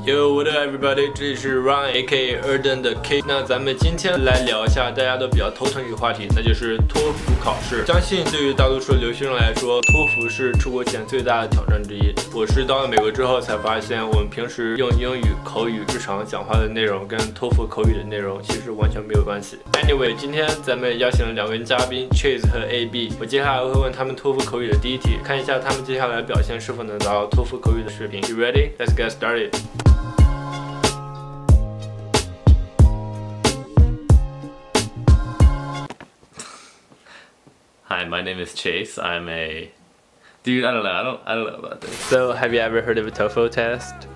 Yo, what up, everybody？ 这里是 Ryan A.K.A. Erden 的 K。那咱们今天来聊一下大家都比较头疼一个话题，那就是托福考试。相信对于大多数留学生来说，托福是出国前最大的挑战之一。我是到了美国之后才发现，我们平时用英语口语日常讲话的内容跟托福口语的内容其实完全没有关系。Anyway， 今天咱们邀请了两位嘉宾 Chase 和 AB， 我接下来会问他们托福口语的第一题，看一下他们接下来的表现是否能达到托福口语的水平。You ready? Let's get started. Hi, my name is Chase. I'm a dude. I don't know about this. So, have you ever heard of a TOEFL test?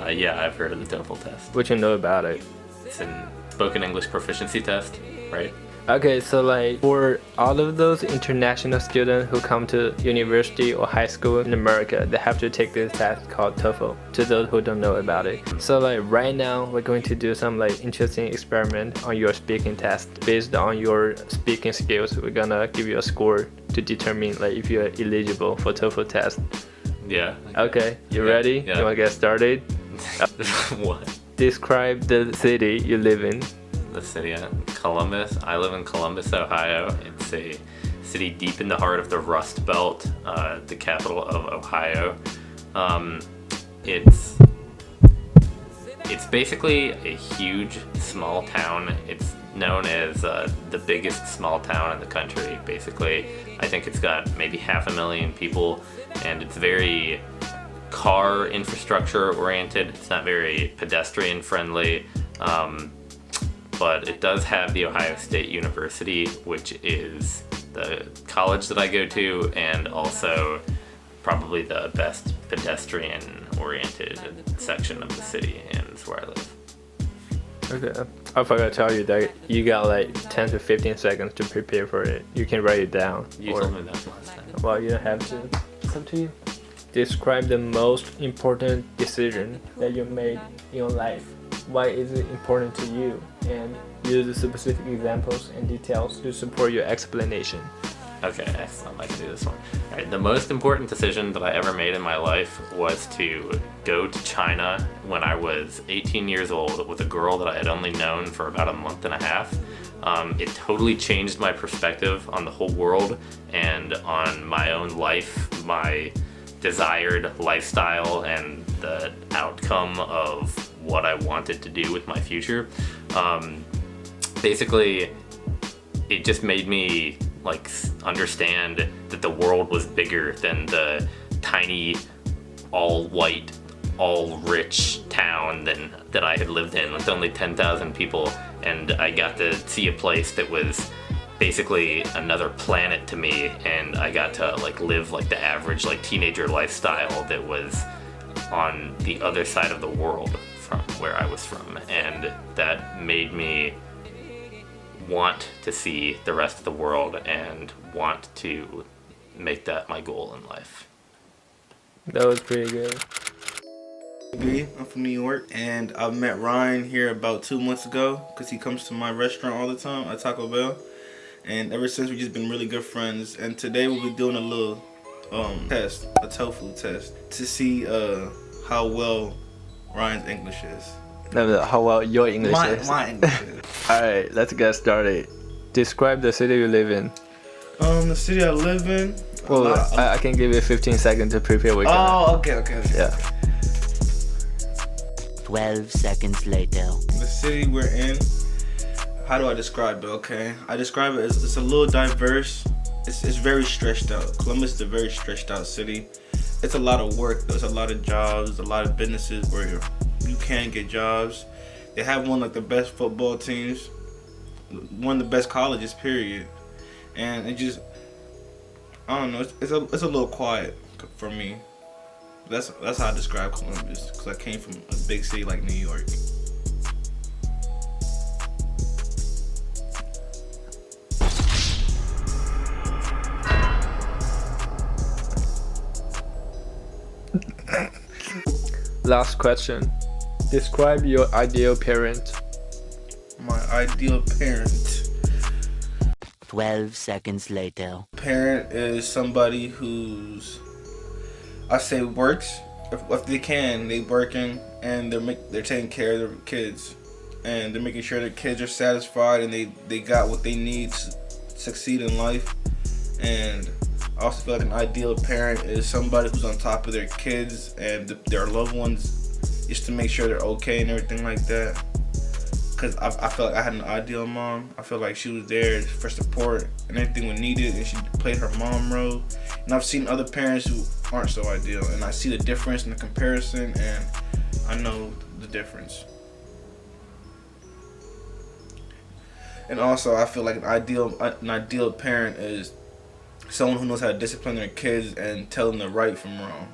Yeah, I've heard of the Toefl test. What you know about it? It's an spoken English proficiency test, right? Okay, so like for all of those international students who come to university or high school in America, they have to take this test called TOEFL. To those who don't know about it, so like right now we're going to do some like interesting experiment on your speaking test. Based on your speaking skills, we're gonna give you a score to determine like if you're eligible for TOEFL test. Yeah. Okay, you ready? Yeah. You wanna get started? What? Describe the city you live in. The city, Columbus. I live in Columbus, Ohio. It's a city deep in the heart of the Rust Belt, the capital of Ohio. It's basically a huge small town. It's known as the biggest small town in the country. Basically, I think it's got maybe 500,000 people, and it's very car infrastructure oriented. It's not very pedestrian friendly. But it does have the Ohio State University, which is the college that I go to, and also probably the best pedestrian-oriented section of the city, and it's where I live. Okay, I forgot to tell you that you got like 10 to 15 seconds to prepare for it. You can write it down. You told me that last time. Well, you don't have to. It's up to you. Describe the most important decision that you made in your life. Why is it important to you? And use specific examples and details to support your explanation. Okay, excellent. I can do this one. All right, the most important decision that I ever made in my life was to go to China when I was 18 years old with a girl that I had only known for about a month and a half. It totally changed my perspective on the whole world and on my own life, my desired lifestyle, and the outcome of what I wanted to do with my future. Basically, it just made me like understand that the world was bigger than the tiny, all white, all rich town that I had lived in with only 10,000 people, and I got to see a place that was basically another planet to me, and I got to like live like the average like teenager lifestyle that was on the other side of the world from where I was from, and that made me want to see the rest of the world and want to make that my goal in life. That was pretty good. I'm from New York, and I met Ryan here about 2 months ago because he comes to my restaurant all the time at Taco Bell, and ever since we've just been really good friends. And today we'll be doing a little test, a TOEFL test, to see how well Ryan's English is. No, how well your English is. My English is. Alright, let's get started. Describe the city you live in. The city I live in. Well, I can give you 15 seconds to prepare. Okay. Yeah. 12 seconds later. The city we're in, how do I describe it? Okay, I describe it as it's a little diverse. It's very stretched out. Columbus is a very stretched out city. It's a lot of work. There's a lot of jobs, a lot of businesses where you can get jobs. They have one like the best football teams, one of the best colleges, period. And it just, I don't know, it's a little quiet for me. That's how I describe Columbus, because I came from a big city like New York. Last question. Describe your ideal parent. My ideal parent. 12 seconds later. Parent is somebody who's, I say, works if they can, they working and they're taking care of their kids, and they're making sure their kids are satisfied and they got what they need to succeed in life. And I also feel like an ideal parent is somebody who's on top of their kids and their loved ones, just to make sure they're okay and everything like that. Because I feel like I had an ideal mom. I feel like she was there for support and everything when needed, and she played her mom role. And I've seen other parents who aren't so ideal, and I see the difference in the comparison, and I know the difference. And also, I feel like an ideal parent is someone who knows how to discipline their kids and tell them the right from wrong.